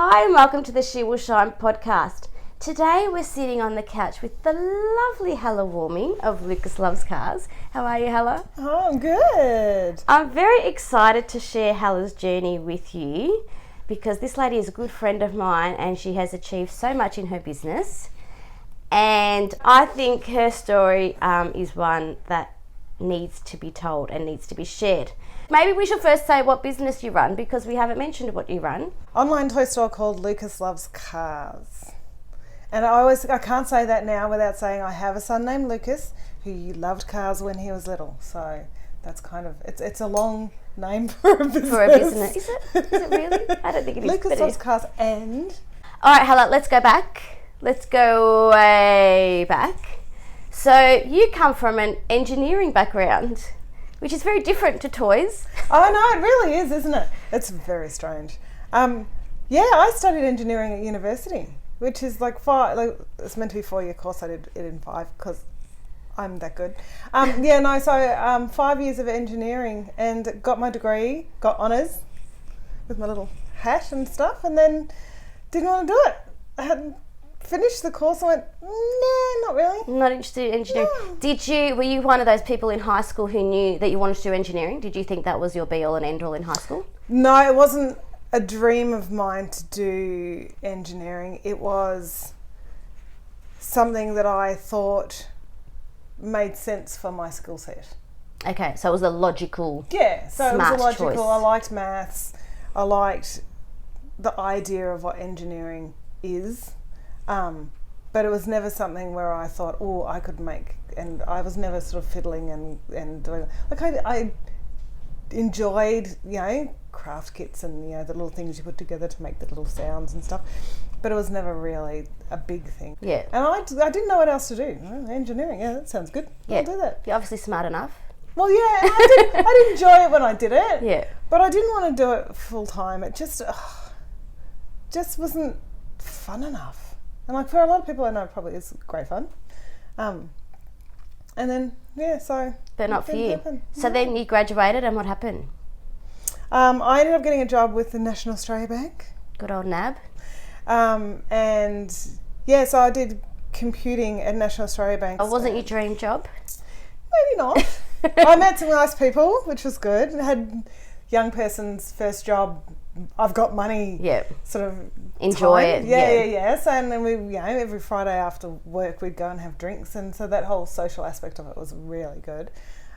Hi and welcome to the She Will Shine podcast. Today we're sitting on the couch with the lovely Helle Warming of Lucas Loves Cars. How are you, Helle? Oh, I'm good. I'm very excited to share Helle's journey with you because this lady is a good friend of mine and she has achieved so much in her business. And I think her story is one that needs to be told and needs to be shared. Maybe we should first say what business you run because we haven't mentioned what you run. Online toy store called Lucas Loves Cars. And I can't say that now without saying I have a son named Lucas who loved cars when he was little. So that's kind of, it's a long name for a business. For a business. Is it really? I don't think it is. Lucas Loves Cars and... All right, Helle, let's go back. Let's go way back. So you come from an engineering background, which is very different to toys. Oh no, it really is, isn't it? It's very strange. I studied engineering at university, which is it's meant to be a 4-year course. I did it in 5 because I'm that good. 5 years of engineering and got my degree, got honours with my little hat and stuff, and then didn't want to do it. I hadn't finished the course. I went, nah, not really. Not interested in engineering. No. Were you one of those people in high school who knew that you wanted to do engineering? Did you think that was your be all and end all in high school? No, it wasn't a dream of mine to do engineering. It was something that I thought made sense for my skill set. Okay, so it was a logical, so smart it was a logical choice. I liked maths. I liked the idea of what engineering is. But it was never something where I thought, oh, I could make, and I was never sort of fiddling and doing, I enjoyed, craft kits and, the little things you put together to make the little sounds and stuff, but it was never really a big thing. Yeah. And I didn't know what else to do. Engineering, that sounds good. Yeah. I'll do that. You're obviously smart enough. Well, yeah, I did enjoy it when I did it. Yeah. But I didn't want to do it full time. It just wasn't fun enough. And for a lot of people I know it probably is great fun. And then, so... But not for you. So then you graduated and what happened? I ended up getting a job with the National Australia Bank. Good old NAB. So I did computing at National Australia Bank. Oh, wasn't your dream job? Maybe not. I met some nice people, which was good. I had young person's first job. I've got money. Yeah. Sort of enjoy time. it. Yeah. So and then we, every Friday after work we'd go and have drinks, and so that whole social aspect of it was really good.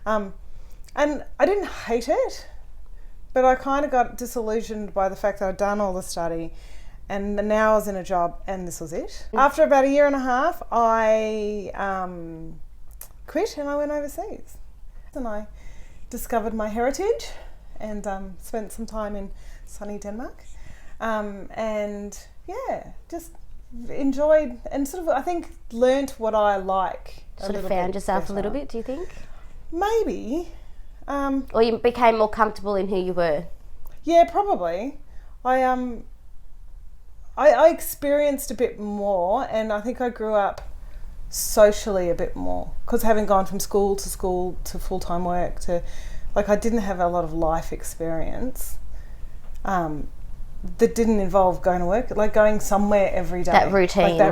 And I didn't hate it, but I kind of got disillusioned by the fact that I'd done all the study, and now I was in a job, and this was it. After about 1.5 years, I quit and I went overseas, and I discovered my heritage, and spent some time in sunny Denmark, just enjoyed and sort of, I think, learnt what I like. Sort of found yourself a little bit, do you think? Maybe. Or you became more comfortable in who you were? Yeah, probably. I experienced a bit more, and I think I grew up socially a bit more, because having gone from school to full-time work to, I didn't have a lot of life experience that didn't involve going to work, going somewhere every day. That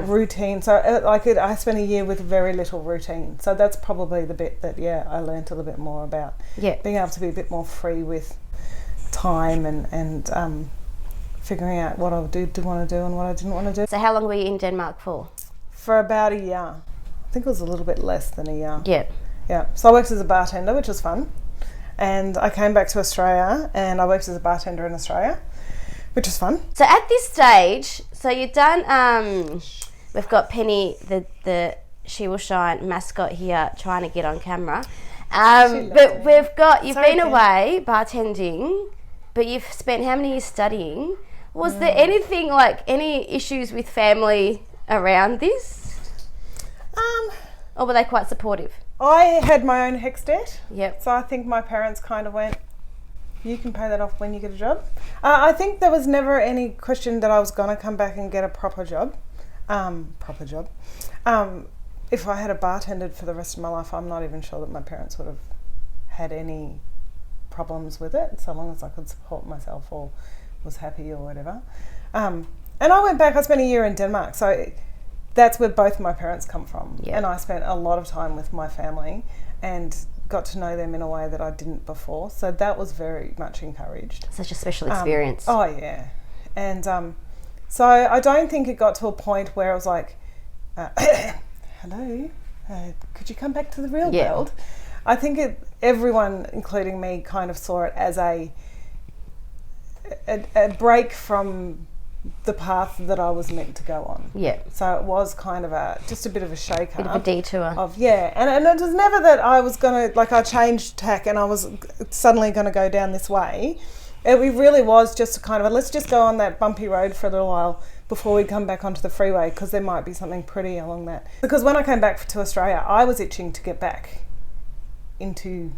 routine. So I spent a year with very little routine. So that's probably the bit that, I learned a little bit more about. Yeah. Being able to be a bit more free with time and figuring out what I did want to do and what I didn't want to do. So how long were you in Denmark for? For about 1 year. I think it was a little bit less than 1 year. Yeah. Yeah. So I worked as a bartender, which was fun. And I came back to Australia and I worked as a bartender in Australia, which was fun. So at this stage, so you've done, we've got Penny, the She Will Shine mascot here, trying to get on camera. But you've been away bartending, but you've spent how many years studying? Was there anything any issues with family around this? Or were they quite supportive? I had my own HECS debt. Yep. So I think my parents kind of went, you can pay that off when you get a job. I think there was never any question that I was going to come back and get a proper job. If I had bartended for the rest of my life, I'm not even sure that my parents would have had any problems with it, so long as I could support myself or was happy or whatever. And I went back, I spent a year in Denmark, so that's where both my parents come from. Yeah. And I spent a lot of time with my family and got to know them in a way that I didn't before. So that was very much encouraged. Such a special experience. Oh, yeah. And so I don't think it got to a point where I was like, hello, could you come back to the real world? I think everyone, including me, kind of saw it as a break from the path that I was meant to go on. Yeah. So it was kind of just a bit of a shake-up. Bit of a detour. And it was never that I was going to, like, I changed tack and I was suddenly going to go down this way. It really was just a kind of let's just go on that bumpy road for a little while before we come back onto the freeway, because there might be something pretty along that. Because when I came back to Australia, I was itching to get back into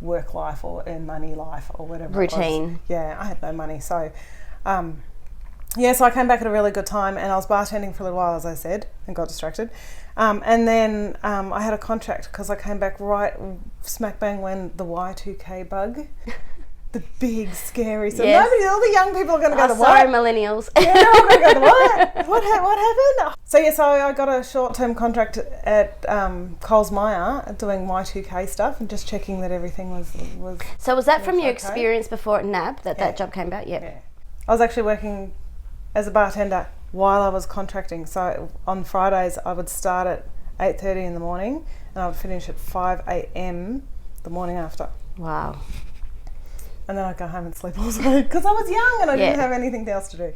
work life or earn money life or whatever. Routine. Yeah, I had no money. So, so I came back at a really good time, and I was bartending for a little while, as I said, and got distracted. And then I had a contract because I came back right smack bang when the Y2K bug... The big, scary... So all the young people are going to go to what? Sorry, millennials. Yeah, they're all going to go to what? What happened? So I got a short-term contract at Coles Myer doing Y2K stuff and just checking that everything was So was that from your experience before at NAB that job came about? Yeah. I was actually working as a bartender while I was contracting. So on Fridays, I would start at 8:30 in the morning and I would finish at 5 a.m. the morning after. Wow. And then I'd go home and sleep all day because I was young and I didn't have anything else to do.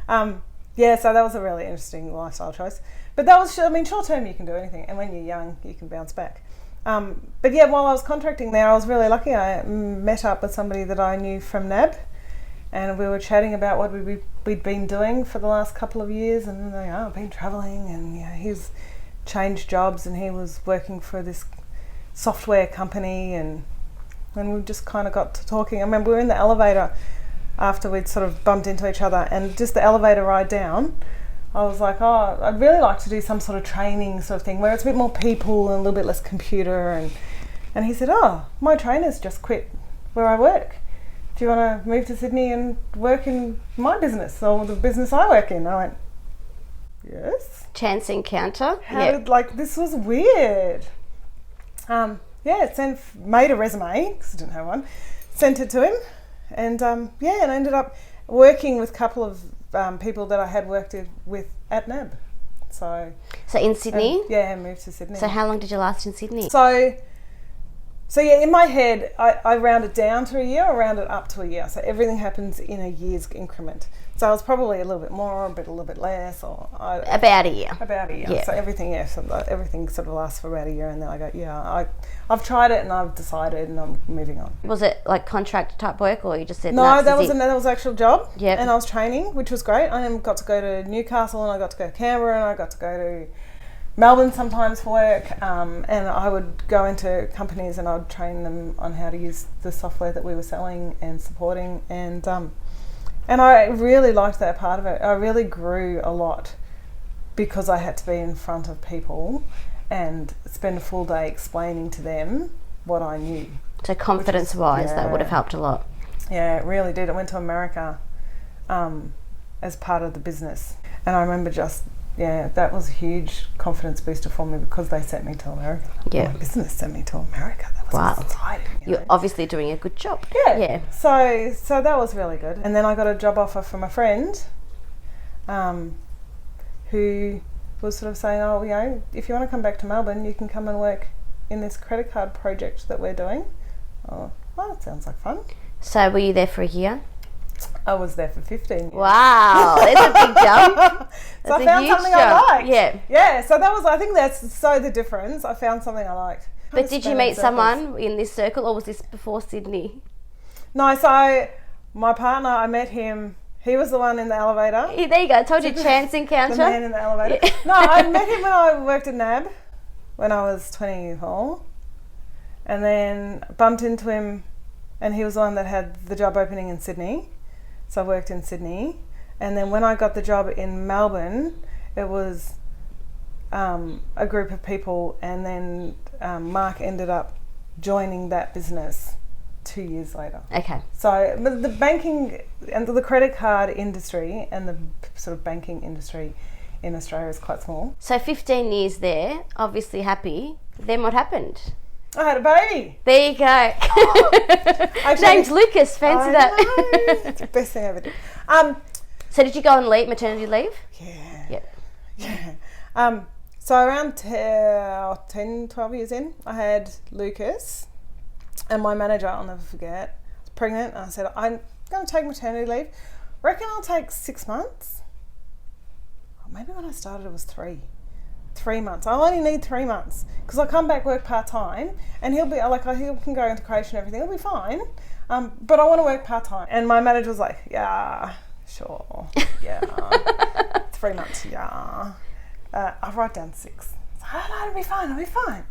So that was a really interesting lifestyle choice. But that was, short term you can do anything. And when you're young, you can bounce back. While I was contracting there, I was really lucky. I met up with somebody that I knew from NAB and we were chatting about what we'd been doing for the last couple of years. And I've been travelling and he's changed jobs and he was working for this software company and we just kind of got to talking. I remember we were in the elevator after we'd sort of bumped into each other, and just the elevator ride down, I was like, I'd really like to do some sort of training sort of thing where it's a bit more people and a little bit less computer. And he said, my trainer's just quit where I work. Do you want to move to Sydney and work in my business or the business I work in? I went, yes. Chance encounter. This was weird. Made a resume because I didn't have one, sent it to him, and and I ended up working with a couple of people that I had worked with at NAB. So in Sydney? I moved to Sydney. So how long did you last in Sydney? So in my head, I round it down to a year, I round it up to a year. So everything happens in a year's increment. So I was probably a little bit more, a little bit less, about a year. About a year. Yeah. So everything sort of lasts for about a year, and then I go, I've tried it and I've decided, and I'm moving on. Was it like contract type work, or you just said no? That was an actual job. Yeah. And I was training, which was great. I got to go to Newcastle, and I got to go to Canberra, and I got to go to Melbourne sometimes for work, and I would go into companies and I would train them on how to use the software that we were selling and supporting, and I really liked that part of it. I really grew a lot because I had to be in front of people and spend a full day explaining to them what I knew. So confidence-wise, that would have helped a lot. Yeah, it really did. I went to America as part of the business, and I remember that was a huge confidence booster for me because they sent me to America. Yeah. My business sent me to America. That was exciting. You're obviously doing a good job. Yeah. So that was really good. And then I got a job offer from a friend who was sort of saying, if you want to come back to Melbourne, you can come and work in this credit card project that we're doing. Oh, well, that sounds like fun. So were you there for a year? I was there for 15 years. Wow, that's a big jump. So I found something I liked. Yeah. Yeah, so I think that's so the difference. I found something I liked. But did you meet someone in this circle, or was this before Sydney? No, so my partner, I met him. He was the one in the elevator. Yeah, there you go. I told you, chance encounter. The man in the elevator. Yeah. No, I met him when I worked at NAB when I was 24. And then bumped into him, and he was the one that had the job opening in Sydney. So I worked in Sydney. And then when I got the job in Melbourne, it was a group of people, and then Mark ended up joining that business 2 years later. Okay. So the banking and the credit card industry and the sort of banking industry in Australia is quite small. So 15 years there, obviously happy. Then what happened? I had a baby. There you go. Name's Lucas. Fancy that. It's the best thing I ever did. So did you go on maternity leave? Yeah. Yep. Yeah. So around 10, 12 years in, I had Lucas, and my manager, I'll never forget, was pregnant, and I said, I'm going to take maternity leave. Reckon I'll take 6 months? Or maybe when I started it was 3 months. I only need 3 months because I come back work part-time, and he'll be like, he can go into creation and everything, he'll be fine, but I want to work part-time. And my manager was like, yeah, sure, yeah, 3 months, yeah. I'll write down 6. Oh no, it'll be fine.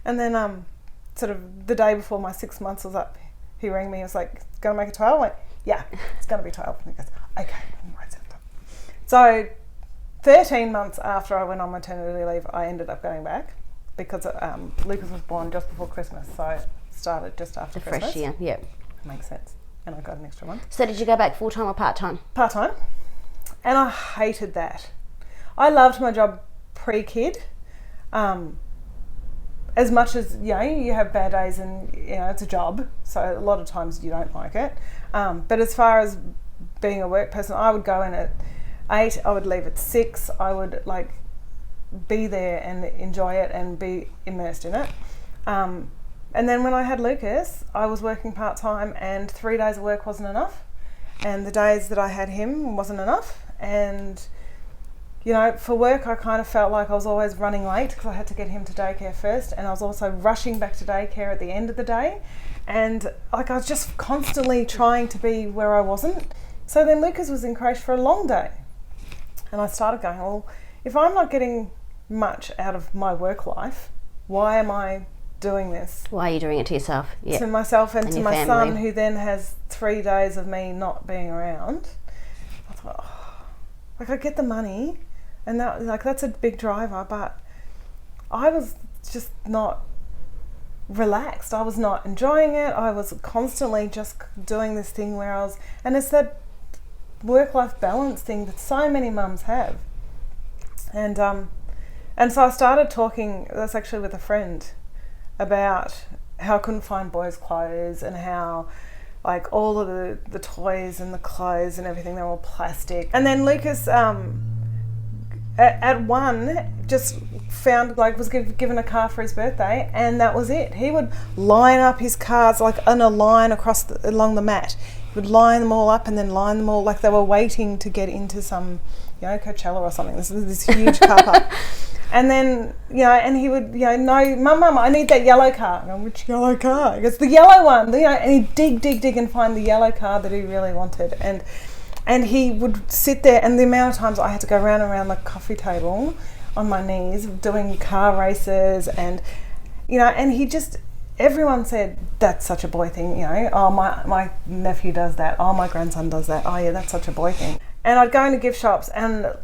And then sort of the day before my 6 months was up, he rang me, he was like, gonna make it 12? I went, yeah, it's gonna be 12. And he goes, okay, write that down. So 13 months after I went on maternity leave, I ended up going back because Lucas was born just before Christmas, so I started just after Christmas. Fresh year, yep. Makes sense. And I got an extra month. So did you go back full-time or part-time? Part-time. And I hated that. I loved my job pre-kid. As much as, you have bad days and, it's a job, so a lot of times you don't like it. But as far as being a work person, I would go in at 8, I would leave at 6, I would be there and enjoy it and be immersed in it. And then when I had Lucas, I was working part-time and 3 days of work wasn't enough. And the days that I had him wasn't enough. And for work, I kind of felt like I was always running late because I had to get him to daycare first, and I was also rushing back to daycare at the end of the day, and I was just constantly trying to be where I wasn't. So then Lucas was in creche for a long day, and I started going, well, if I'm not getting much out of my work life, why am I doing this? Why are you doing it to yourself? Yeah. To myself and to my family. son, who then has 3 days of me not being around. I thought, I get the money, and that's a big driver, but I was just not relaxed. I was not enjoying it. I was constantly just doing this thing where and it's that work-life balance thing that so many mums have. And so I started talking, that's actually with a friend, about how I couldn't find boys' clothes and how all of the toys and the clothes and everything, they're all plastic. And then Lucas, at 1, just found, was given a car for his birthday, and that was it. He would line up his cars in a line along the mat. He would line them all up and then line them all like they were waiting to get into some, Coachella or something. This huge car park. And then, and he would, no, Mum, I need that yellow car. I go, which yellow car? He goes, the yellow one. And he'd dig and find the yellow car that he really wanted. And he would sit there, and the amount of times I had to go round and round the coffee table on my knees doing car races, and and he just, everyone said, that's such a boy thing, oh, my nephew does that, oh, my grandson does that, oh yeah, that's such a boy thing. And I'd go into gift shops, and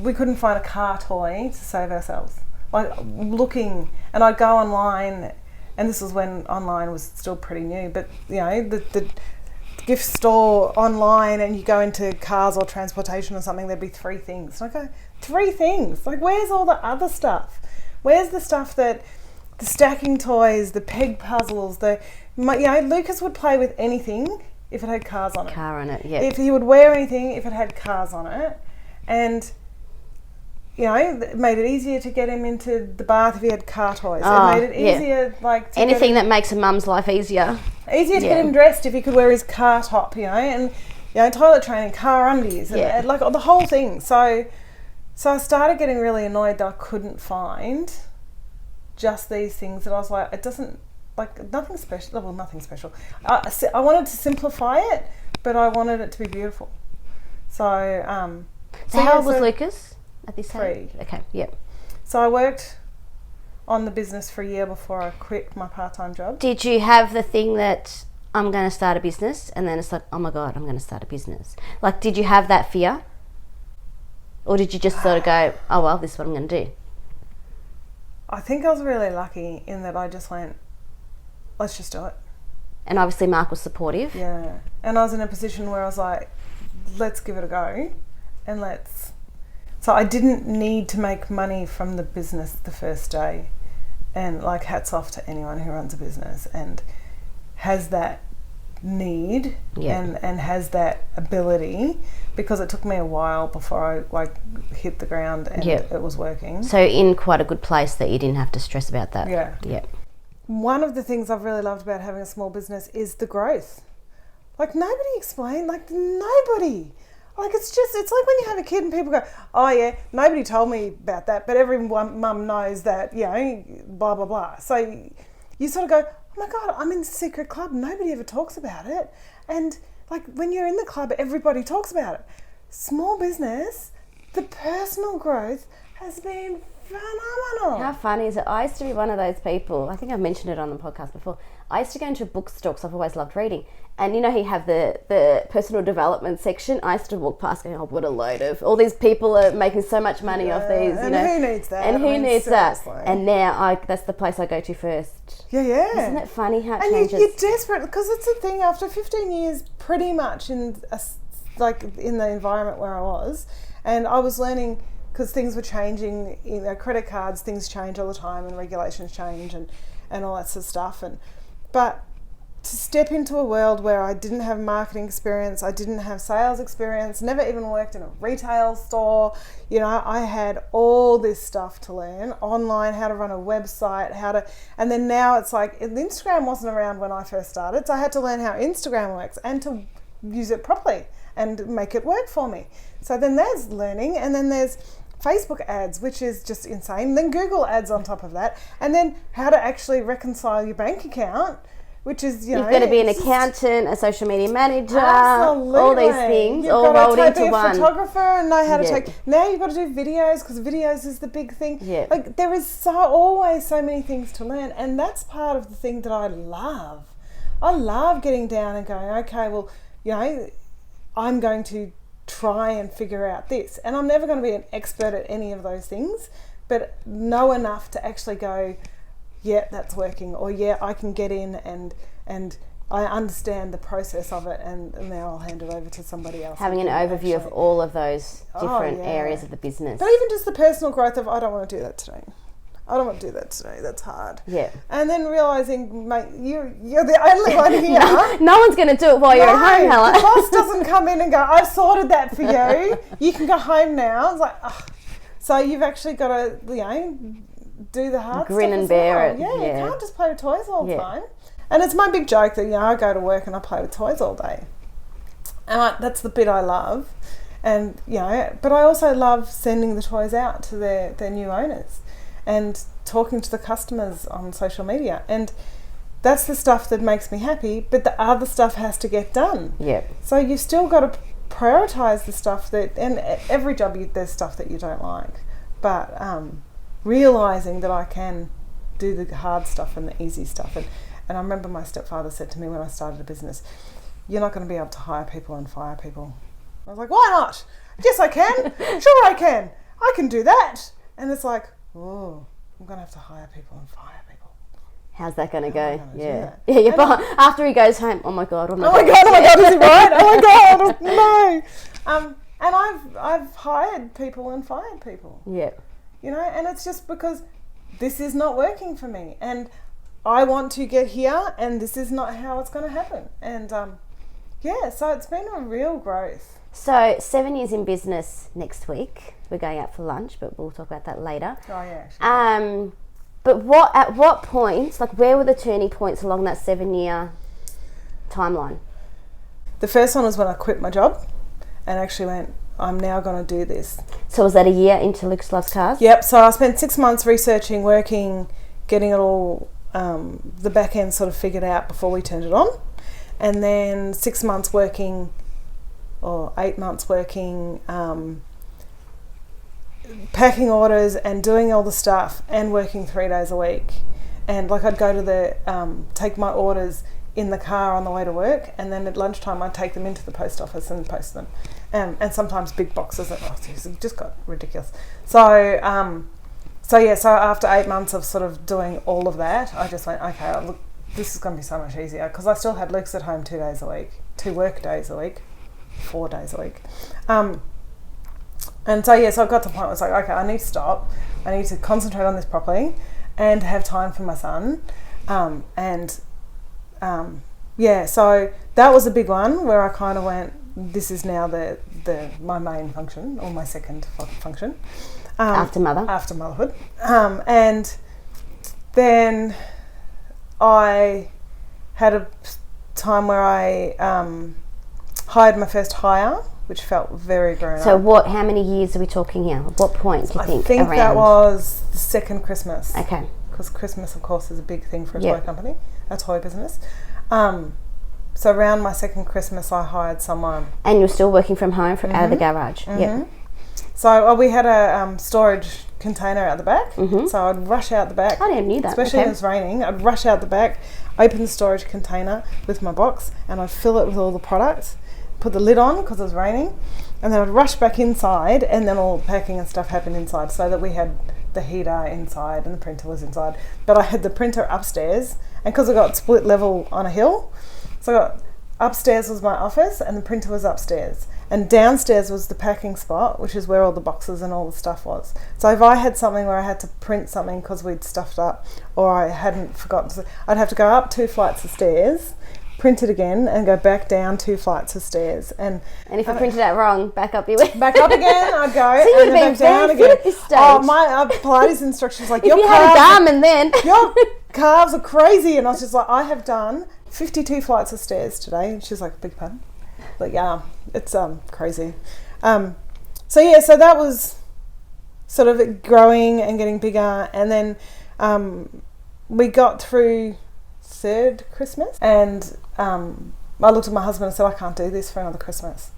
we couldn't find a car toy to save ourselves. Looking, and I'd go online, and this was when online was still pretty new, but the gift store online, and you go into cars or transportation or something, there'd be 3 things. And I go, 3 things? Where's all the other stuff? Where's the stuff the stacking toys, the peg puzzles, Lucas would play with anything if it had cars on it. Car on it, yeah. If he would wear anything if it had cars on it. And it made it easier to get him into the bath if he had car toys. Oh, it made it easier, to anything that makes a mum's life easier. Easier to get him dressed if he could wear his car top, and toilet training, car undies, and the whole thing. So I started getting really annoyed that I couldn't find just these things that I was like, it doesn't, nothing special. Well, nothing special. I wanted to simplify it, but I wanted it to be beautiful. So how old was Lucas at this time? 3. Okay, yep. So I worked on the business for a year before I quit my part-time job. Did you have the thing that I'm going to start a business, and then it's like, oh my God, I'm going to start a business? Did you have that fear? Or did you just sort of go, oh well, this is what I'm going to do? I think I was really lucky in that I just went, let's just do it. And obviously Mark was supportive. Yeah. And I was in a position where I was like, let's give it a go and let's... So I didn't need to make money from the business the first day. And like hats off to anyone who runs a business and has that need and has that ability, because it took me a while before I like hit the ground and it was working. So in quite a good place that you didn't have to stress about that. Yeah. One of the things I've really loved about having a small business is the growth. Like nobody explained, like nobody. Like it's like when you have a kid and people go, oh yeah, nobody told me about that, but every mum knows that, you know, blah, blah, blah. So you sort of go, oh my God, I'm in the secret club. Nobody ever talks about it. And like when you're in the club, everybody talks about it. Small business, the personal growth has been phenomenal. How funny is it? I used to be one of those people, I think I've mentioned it on the podcast before. I used to go into a bookstore because I've always loved reading. And you know, you have the personal development section. I used to walk past going, oh, what a load of... All these people are making so much money off these, you know. And who needs that? And who needs that? And now that's the place I go to first. Yeah. Isn't it funny how it changes? And you're desperate, because it's the thing, after 15 years pretty much in the environment where I was, and I was learning... because things were changing, you know, credit cards, things change all the time and regulations change and all that sort of stuff. But to step into a world where I didn't have marketing experience, I didn't have sales experience, never even worked in a retail store, you know, I had all this stuff to learn online, how to run a website, and then now it's like, Instagram wasn't around when I first started, so I had to learn how Instagram works and to use it properly and make it work for me. So then there's learning, and then there's Facebook ads, which is just insane. Then Google ads on top of that, and then how to actually reconcile your bank account, which is, you know, you've got to be an accountant, a social media manager, absolutely. All these things, you've all rolled into be a one. Photographer and know how to take. Now you've got to do videos, because videos is the big thing. Yeah. Like there is always so many things to learn, and that's part of the thing that I love. I love getting down and going, okay, well, you know, I'm going to try and figure out this, and I'm never going to be an expert at any of those things, but know enough to actually go, yeah, that's working, or yeah, I can get in and I understand the process of it, and now I'll hand it over to somebody else. Having an overview of all of those different areas of the business. But even just the personal growth of, I don't want to do that today. I don't want to do that today. That's hard. Yeah. And then realising, mate, you're the only one here. No one's going to do it while you're at home, Helle. The boss doesn't come in and go, I've sorted that for you. You can go home now. It's like, ugh. So you've actually got to, you know, do the hard Grin stuff and bear it. Yeah, you can't just play with toys all the time. And it's my big joke that, you know, I go to work and I play with toys all day. And that's the bit I love. And, you know, but I also love sending the toys out to their new owners and talking to the customers on social media. And that's the stuff that makes me happy, but the other stuff has to get done. Yeah. So you've still got to prioritise the stuff that, and every job there's stuff that you don't like, but realising that I can do the hard stuff and the easy stuff. And I remember my stepfather said to me when I started a business, you're not going to be able to hire people and fire people. I was like, why not? Yes, I can. Sure, I can. I can do that. And it's like, oh, I'm going to have to hire people and fire people. How's that going to go? Yeah. Yeah, you're after he goes home, oh my God, is he right? Oh my God, no. And I've hired people and fired people. Yeah. You know, and it's just because this is not working for me. And I want to get here, and this is not how it's going to happen. And so it's been a real growth. So 7 years in business next week. We're going out for lunch, but we'll talk about that later. Oh yeah. But at what points, like where were the turning points along that 7 year timeline? The first one was when I quit my job and actually went, I'm now going to do this. So was that a year into Luke's Loves Cars? Yep. So I spent 6 months researching, working, getting it all, the back end sort of figured out before we turned it on. And then 6 months working, or 8 months working, packing orders and doing all the stuff and working 3 days a week. And like I'd go to take my orders in the car on the way to work, and then at lunchtime I'd take them into the post office and post them. And sometimes big boxes. It just got ridiculous. So after 8 months of sort of doing all of that, I just went, okay, look, this is going to be so much easier, because I still had Luke's at home 2 days a week, 2 work days a week, 4 days a week. And so, so I got to the point where I was like, okay, I need to stop. I need to concentrate on this properly and have time for my son. So that was a big one where I kind of went, this is now my main function, or my second function. After motherhood. And then I had a time where I hired my first hire, which felt very grown up. So how many years are we talking here? At what point do you think? I think that was the second Christmas. Okay. Because Christmas, of course, is a big thing for a toy company, a toy business. So around my second Christmas, I hired someone. And you're still working from home out of the garage? Mm-hmm. Yep. So we had a storage container out the back. Mm-hmm. So I'd rush out the back. I didn't know that. Especially when it was raining. I'd rush out the back, open the storage container with my box, and I'd fill it with all the products, put the lid on because it was raining, and then I'd rush back inside, and then all the packing and stuff happened inside, so that we had the heater inside and the printer was inside. But I had the printer upstairs, and because I got split level on a hill, so I got upstairs was my office and the printer was upstairs, and downstairs was the packing spot, which is where all the boxes and all the stuff was. So if I had something where I had to print something because we'd stuffed up, or I hadn't forgotten to, I'd have to go up 2 flights of stairs, print it again, and go back down 2 flights of stairs. And if you printed that wrong, back up you went. Back up again, I'd go, so and then back down again. At this stage. Oh, my Pilates instructor's like, if you had a Garmin then. Your calves are crazy. And I was just like, I have done 52 flights of stairs today. And she's like, big pun. Like, yeah, it's crazy. So that was sort of it growing and getting bigger. And then we got through third Christmas, and I looked at my husband and said, I can't do this for another Christmas.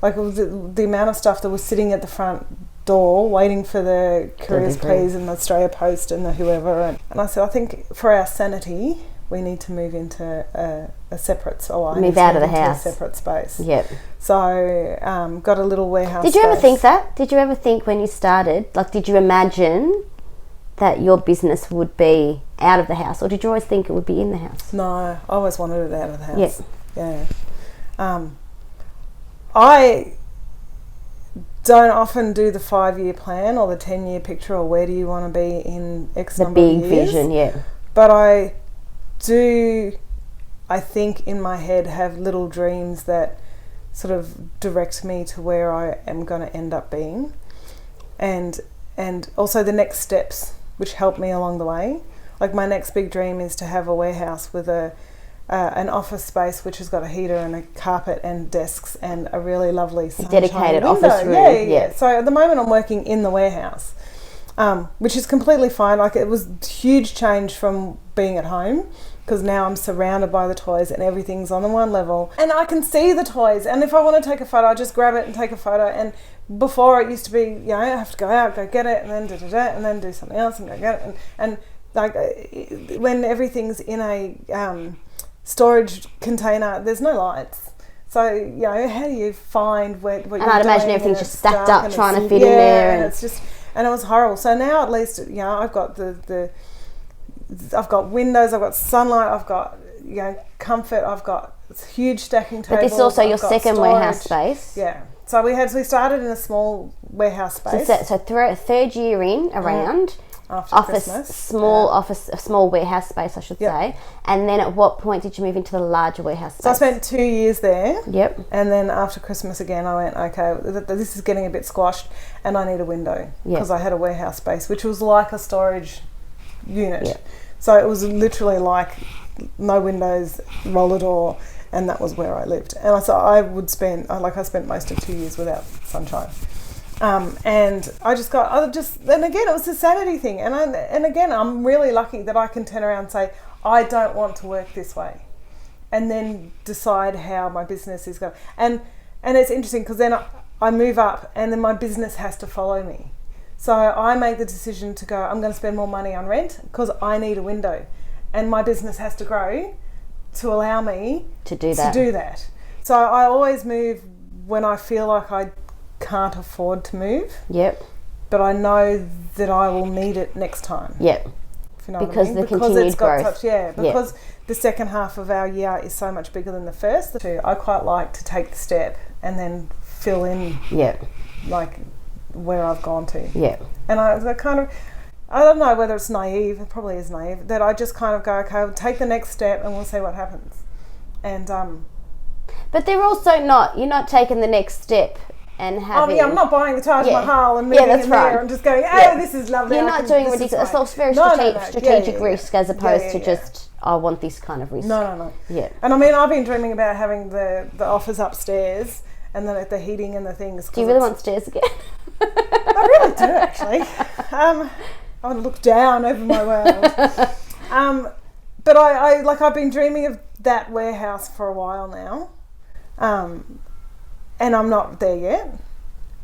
Like, it was the amount of stuff that was sitting at the front door waiting for the couriers please and the Australia Post and the whoever, and I said, I think for our sanity we need to move into a separate, move out of the house, a separate space. Yep. So got a little warehouse. Did you ever think that? Did you ever think when you started, like, did you imagine that your business would be out of the house, or did you always think it would be in the house? No, I always wanted it out of the house. Yes. Yeah. I don't often do the 5-year plan or the 10-year picture, or where do you want to be in X number of years. The big vision, yeah. But I do, I think in my head, have little dreams that sort of direct me to where I am going to end up being, and also the next steps which help me along the way. Like, my next big dream is to have a warehouse with an office space which has got a heater and a carpet and desks and a really lovely dedicated window. office room. Yeah. So at the moment I'm working in the warehouse, which is completely fine. Like, it was a huge change from being at home, because now I'm surrounded by the toys and everything's on the one level and I can see the toys, and if I want to take a photo I just grab it and take a photo. And before it used to be, I have to go out, go get it, and then and then do something else and go get it, and like, when everything's in a storage container, there's no lights. So, how do you find what you're doing? And I'd imagine everything's just stacked up trying to fit in there. And it's just, and it was horrible. So now at least, I've got I've got windows, I've got sunlight, I've got, comfort, I've got huge stacking tables. But this is also your second storage. Warehouse space. Yeah. So we started in a small warehouse space. So third year in around. After office, Christmas. a small warehouse space, I should say. And then at what point did you move into the larger warehouse space? So I spent 2 years there. Yep. And then after Christmas again, I went, okay, this is getting a bit squashed and I need a window, because I had a warehouse space, which was like a storage unit. Yep. So it was literally like no windows, roller door, and that was where I lived. And I spent most of 2 years without sunshine. And then again, it was a sanity thing. And again, I'm really lucky that I can turn around and say, I don't want to work this way, and then decide how my business is going. And it's interesting, because then I move up and then my business has to follow me. So I make the decision to go, I'm going to spend more money on rent because I need a window, and my business has to grow to allow me to do that. So I always move when I feel like I can't afford to move. Yep. But I know that I will need it next time. Yep. you know because what I mean? the continued it's got growth. because the second half of our year is so much bigger than the first. I quite like to take the step and then fill in like where I've gone to. Yeah. And I kind of, I don't know whether it's naive, it probably is naive, that I just kind of go, okay, I'll take the next step and we'll see what happens. And but they're also not, you're not taking the next step and having... I'm not buying the Taj Mahal and moving in there and just going, this is lovely. You're not doing ridiculous. It's very strategic risk as opposed to just, I want this kind of risk. No. Yeah. And I mean, I've been dreaming about having the office upstairs and the heating and the things. Do you really want stairs again? I really do, actually. I want to look down over my world. But I've been dreaming of that warehouse for a while now. And I'm not there yet.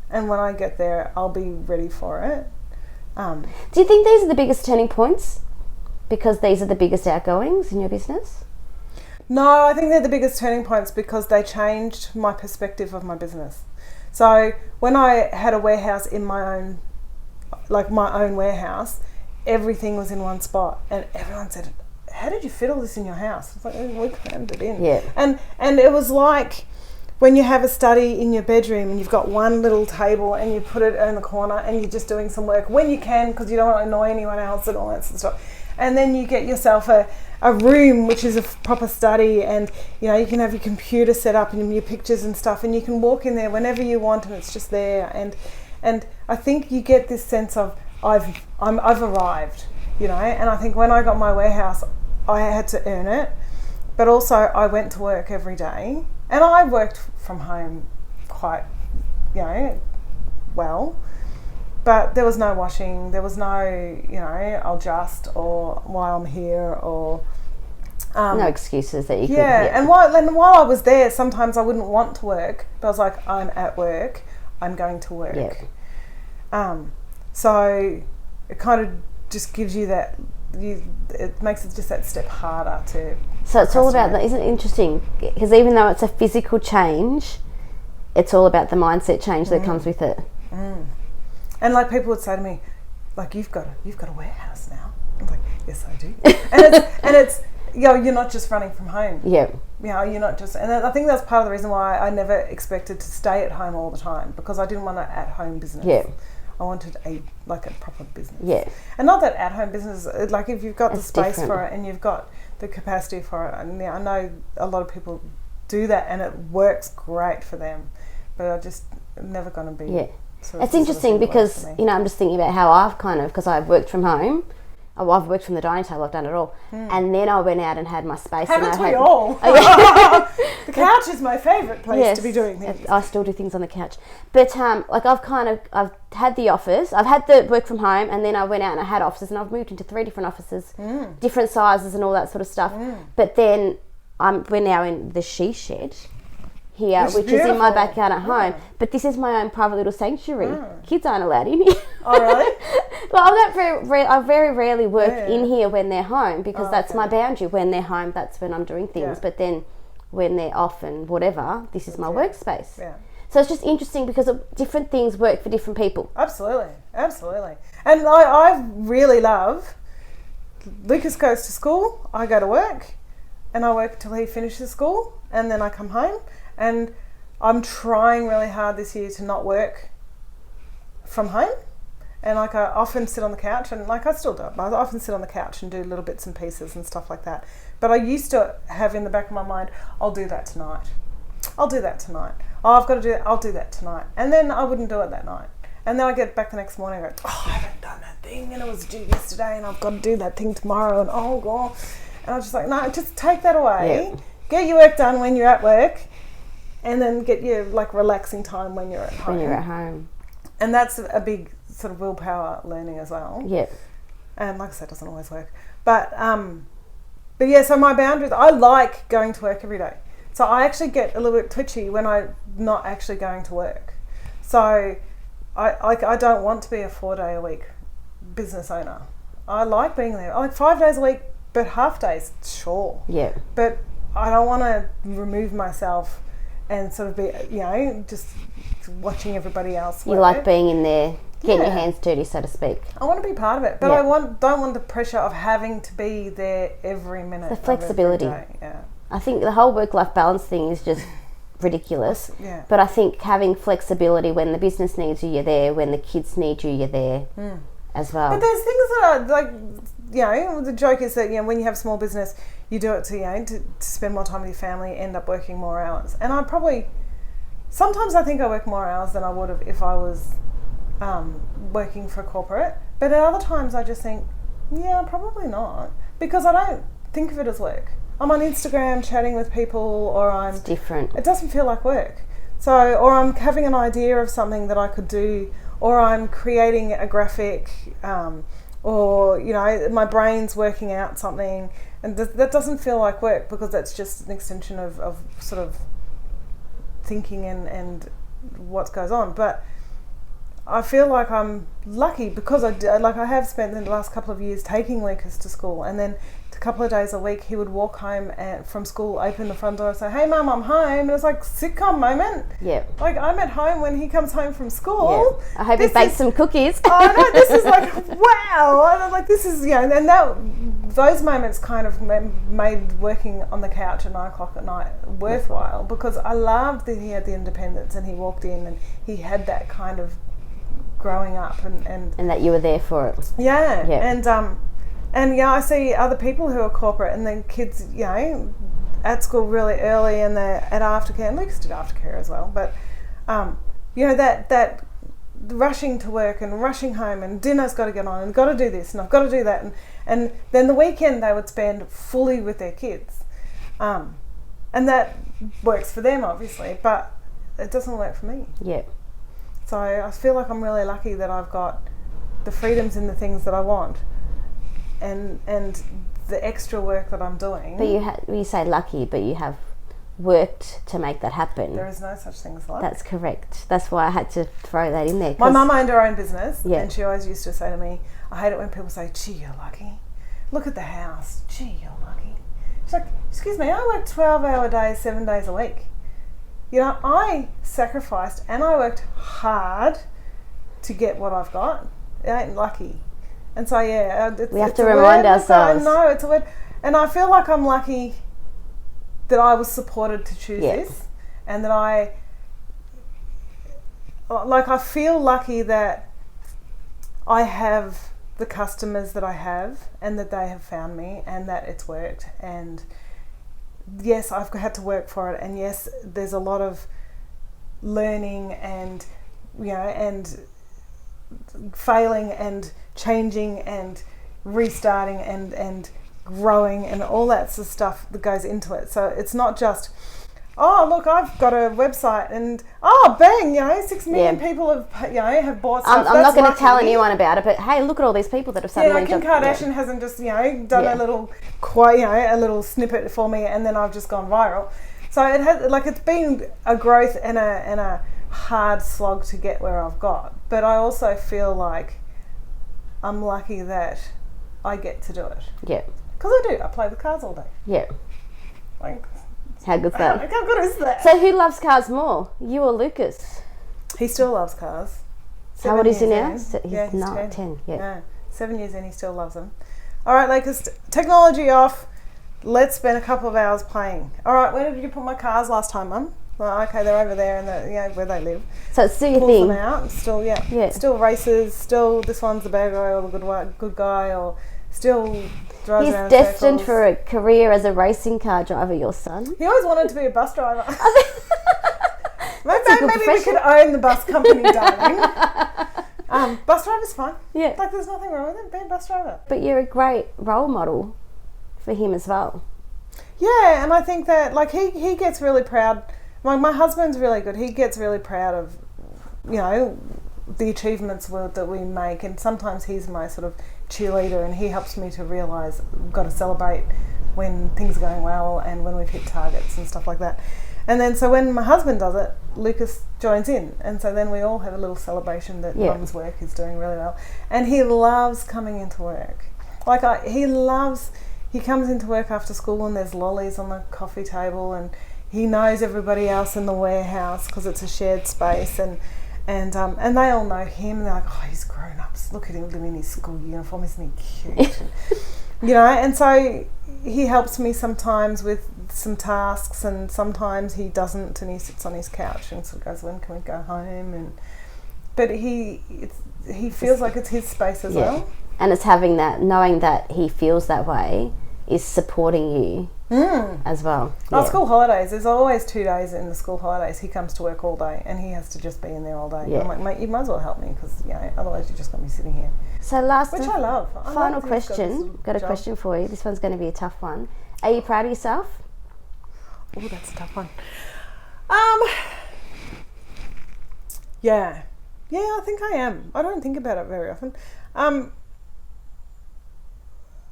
And when I get there, I'll be ready for it. Do you think these are the biggest turning points? Because these are the biggest outgoings in your business? No, I think they're the biggest turning points because they changed my perspective of my business. So when I had a warehouse in my own warehouse, everything was in one spot. And everyone said, how did you fit all this in your house? It's like, we crammed it in. Yeah. And it was like when you have a study in your bedroom and you've got one little table and you put it in the corner and you're just doing some work when you can because you don't want to annoy anyone else and all that sort of stuff. And then you get yourself a room which is a proper study, and you know you can have your computer set up and your pictures and stuff, and you can walk in there whenever you want and it's just there. And I think you get this sense of I've arrived, you know. And I think when I got my warehouse, I had to earn it, but also I went to work every day, and I worked from home quite, you know, well. But there was no washing, there was no, you know, I'll just, or while I'm here, or... no excuses that you can... Yeah, and while I was there, sometimes I wouldn't want to work, but I was like, I'm at work, I'm going to work. Yeah. So it kind of just gives you that, it makes it just that step harder to... So it's all about that, isn't it interesting? Because even though it's a physical change, it's all about the mindset change that comes with it. Mm. And like people would say to me, like you've got a warehouse now. I'm like, yes, I do. and it's you know, you're not just running from home. Yeah. You know, you're not just, and I think that's part of the reason why I never expected to stay at home all the time, because I didn't want an at-home business. Yeah. I wanted a proper business. Yeah. And not that at-home business, like if you've got the space different. for it and you've got the capacity for it, and I know a lot of people do that and it works great for them, but I just never going to be. Yeah. It's interesting because, you know, I'm just thinking about how I've because I've worked from home. I've worked from the dining table, I've done it all. And then I went out and had my space. Haven't we all? The couch is my favourite place to be doing things. I still do things on the couch. But I've had the office, I've had the work from home, and then I went out and I had offices, and I've moved into 3 different offices, different sizes and all that sort of stuff. But then we're now in the she shed here, which is in my backyard at home. But this is my own private little sanctuary. Kids aren't allowed in here. Oh, really? Well, I very rarely work in here when they're home, because that's my boundary. When they're home, that's when I'm doing things. But then when they're off and whatever, this is my workspace. Yeah. So it's just interesting because different things work for different people. Absolutely. And I really love, Lucas goes to school, I go to work, and I work till he finishes school, and then I come home. And I'm trying really hard this year to not work from home. And I often sit on the couch, and I still do. I often sit on the couch and do little bits and pieces and stuff like that. But I used to have in the back of my mind, I'll do that tonight. Oh, I've got to do that. I'll do that tonight. And then I wouldn't do it that night. And then I get back the next morning and go, I haven't done that thing, and it was due yesterday, and I've got to do that thing tomorrow, and oh God. And I was just like, no, just take that away. Yeah. Get your work done when you're at work. And then get your relaxing time when you're at home. And that's a big sort of willpower learning as well. Yeah. And like I said, it doesn't always work. But yeah, so my boundaries, I like going to work every day. So I actually get a little bit twitchy when I'm not actually going to work. So I don't want to be a 4-day-a-week business owner. I like being there. I like 5 days a week, but half days, sure. Yeah. But I don't want to remove myself and sort of be, you know, just watching everybody else work. You like being in there getting your hands dirty, so to speak. I want to be part of it, but I don't want the pressure of having to be there every minute. The flexibility. Of every day. Yeah. I think the whole work-life balance thing is just ridiculous. Yeah. But I think having flexibility, when the business needs you, you're there. When the kids need you, you're there as well. But there's things that are like, you know, the joke is that, you know, when you have small business, you do it to, you know, to spend more time with your family, end up working more hours. And sometimes I think I work more hours than I would have if I was working for corporate. But at other times I just think, yeah, probably not, because I don't think of it as work. I'm on Instagram chatting with people, or It's different. It doesn't feel like work. So, or I'm having an idea of something that I could do, or I'm creating a graphic, or, you know, my brain's working out something, and that doesn't feel like work, because that's just an extension of sort of thinking and what goes on. But I feel like I'm lucky because I have spent the last couple of years taking Lucas to school, and then a couple of days a week he would walk home from school, open the front door and say, "Hey Mum, I'm home." And it was like sitcom moment. Yeah. Like, I'm at home when he comes home from school. Yeah. I hope he bakes some cookies. Oh no, this is like, wow. I'm like, this is, you know, and those moments kind of made working on the couch at 9 o'clock at night worthwhile, because I loved that he had the independence and he walked in and he had that kind of growing up and that you were there for it. Yeah. And yeah, I see other people who are corporate and then kids, you know, at school really early, and they're at aftercare. And Lucas did aftercare as well, but you know, that rushing to work and rushing home, and dinner's got to get on, and got to do this, and I've got to do that, and then the weekend they would spend fully with their kids, and that works for them obviously, but it doesn't work for me. Yeah. So I feel like I'm really lucky that I've got the freedoms in the things that I want, and the extra work that I'm doing. But you say lucky, but you have worked to make that happen. There is no such thing as luck. That's correct. That's why I had to throw that in there. My mum owned her own business, Yeah. and she always used to say to me, I hate it when people say, "Gee, you're lucky. Look at the house. Gee, you're lucky." She's like, excuse me, I work 12-hour days, 7 days a week. You know, I sacrificed and I worked hard to get what I've got. It ain't lucky. And so, yeah, we have to remind ourselves. No, it's a word. And I feel like I'm lucky that I was supported to choose this, and that I feel lucky that I have the customers that I have, and that they have found me, and that it's worked. And yes, I've had to work for it, and yes, there's a lot of learning and, you know, and failing and changing and restarting and growing and all that sort of stuff that goes into it. So it's not just, oh look, I've got a website and bang, you know, 6 million people have bought stuff. I'm not going to tell anyone about it, but hey, look at all these people that have suddenly. Kim Kardashian hasn't just, you know, done a little a little snippet for me, and then I've just gone viral. So it has, like, it's been a growth and a hard slog to get where I've got. But I also feel like I'm lucky that I get to do it. Yeah. Because I do. I play with cars all day. Yeah. Like, how good's that? How good is that? So who loves cars more, you or Lucas? He still loves cars. How old is he now? He's 10. Yeah. 7 years in, he still loves them. All right, Lucas, technology off. Let's spend a couple of hours playing. All right, where did you put my cars last time, Mum? Well, okay, they're over there in where they live. So it's still your Pulls thing. Them out. Still, still races. Still, this one's the bad guy or the good guy, or still drives around. He's destined for a career as a racing car driver. Your son. He always wanted to be a bus driver. Maybe we could own the bus company, darling. Bus driver's fine. Yeah, like there's nothing wrong with it. Be a bus driver. But you're a great role model for him as well. Yeah, and I think that, like, he gets really proud. My husband's really good. He gets really proud of, you know, the achievements that we make, and sometimes he's my sort of cheerleader, and he helps me to realise we've got to celebrate when things are going well and when we've hit targets and stuff like that. And then so when my husband does it, Lucas joins in, and so then we all have a little celebration that Mum's work is doing really well. And he loves coming into work. Like, he comes into work after school and there's lollies on the coffee table, and he knows everybody else in the warehouse because it's a shared space, and And they all know him. They're like, oh, he's grown up. Look at him living in his school uniform. Isn't he cute? And so he helps me sometimes with some tasks, and sometimes he doesn't, and he sits on his couch and sort of goes, when can we go home? But he feels like it's his space as well. And it's having that, knowing that he feels that way is supporting you as well. School holidays, there's always 2 days in the school holidays he comes to work all day and he has to just be in there all day. I'm like, mate, you might as well help me, because otherwise you're just going to be sitting here. So which I love. Final question. Got a question for you. This one's going to be a tough one. Are you proud of yourself? Oh, that's a tough one. Yeah, I think I am. I don't think about it very often.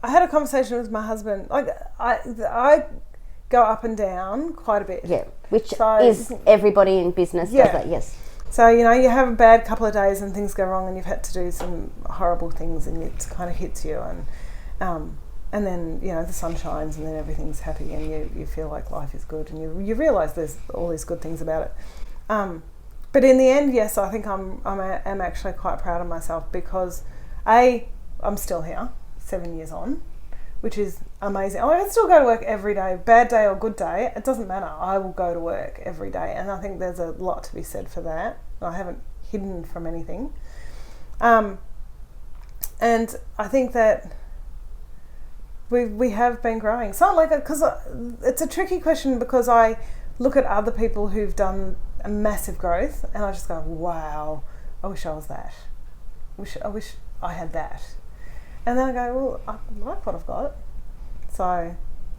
I had a conversation with my husband. Like, I go up and down quite a bit. Yeah, which is everybody in business does that, yes. So, you have a bad couple of days and things go wrong and you've had to do some horrible things and it kind of hits you, and then, the sun shines and then everything's happy and you feel like life is good and you realise there's all these good things about it. But in the end, yes, I think I'm actually quite proud of myself, because I'm still here 7 years on, which is amazing. I can still go to work every day, bad day or good day, it doesn't matter. I will go to work every day, and I think there's a lot to be said for that. I haven't hidden from anything. And I think that we have been growing. It's not like because it's a tricky question, because I look at other people who've done a massive growth and I just go, wow, I wish I was that. I wish I had that. And then I go, well, I like what I've got. So.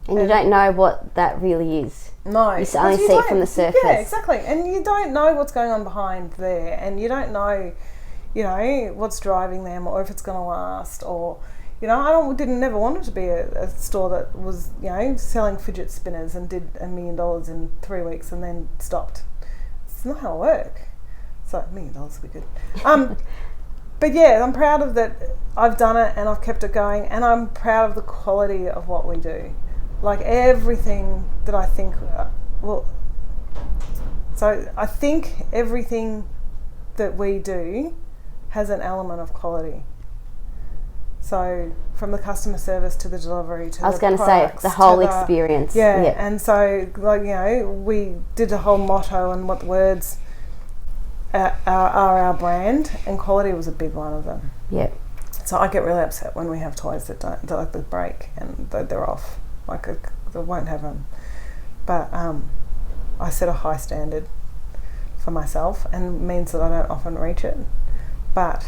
And you don't know what that really is. No. You only see it from the surface. Yeah, exactly. And you don't know what's going on behind there. And you don't know, what's driving them, or if it's going to last, or, I never wanted to be a store that was, selling fidget spinners and did $1 million in 3 weeks and then stopped. It's not how I work. So $1 million would be good. But yeah, I'm proud of that. I've done it and I've kept it going, and I'm proud of the quality of what we do. Like everything that I think, so I think everything that we do has an element of quality. So from the customer service to the delivery to the products. I was going to say the whole experience. Yeah, and so we did a whole motto and what the words are our brand, and quality was a big one of them. Yeah. So I get really upset when we have toys that break and they're off. Like I won't have them. But I set a high standard for myself, and it means that I don't often reach it. But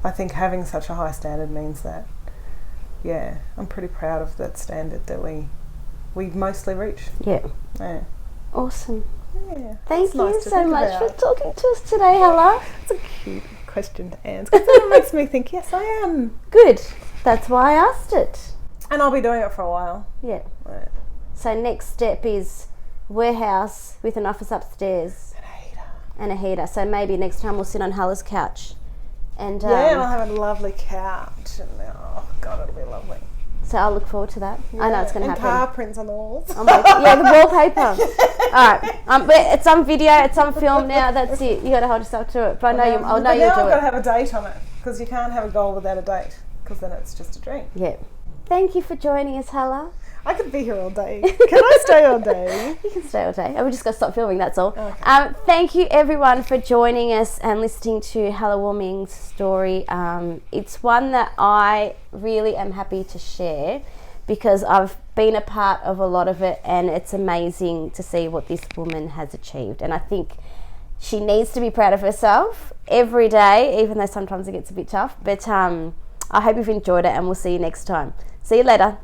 I think having such a high standard means that, I'm pretty proud of that standard that we mostly reach. Yeah. Awesome. Yeah. Thank you so much for talking to us today, Helle. It's a cute question to answer, because it makes me think, yes, I am. Good. That's why I asked it. And I'll be doing it for a while. Yeah. So next step is warehouse with an office upstairs. And a heater. So maybe next time we'll sit on Helle's couch. And and I'll have a lovely couch. And oh, God, it'll be lovely. So I'll look forward to that. Yeah. I know it's going to happen. And car prints on the walls. Oh my God. Yeah, the wallpaper. All right. It's on video. It's on film now. That's it. You got to hold yourself to it. But I know you'll do it. But now I've got to have a date on it, because you can't have a goal without a date, because then it's just a dream. Yeah. Thank you for joining us, Helle. I could be here all day. Can I stay all day? You can stay all day. We just got to stop filming, that's all. Okay. Thank you everyone for joining us and listening to Helle Warming's story. It's one that I really am happy to share, because I've been a part of a lot of it, and it's amazing to see what this woman has achieved. And I think she needs to be proud of herself every day, even though sometimes it gets a bit tough. But I hope you've enjoyed it, and we'll see you next time. See you later.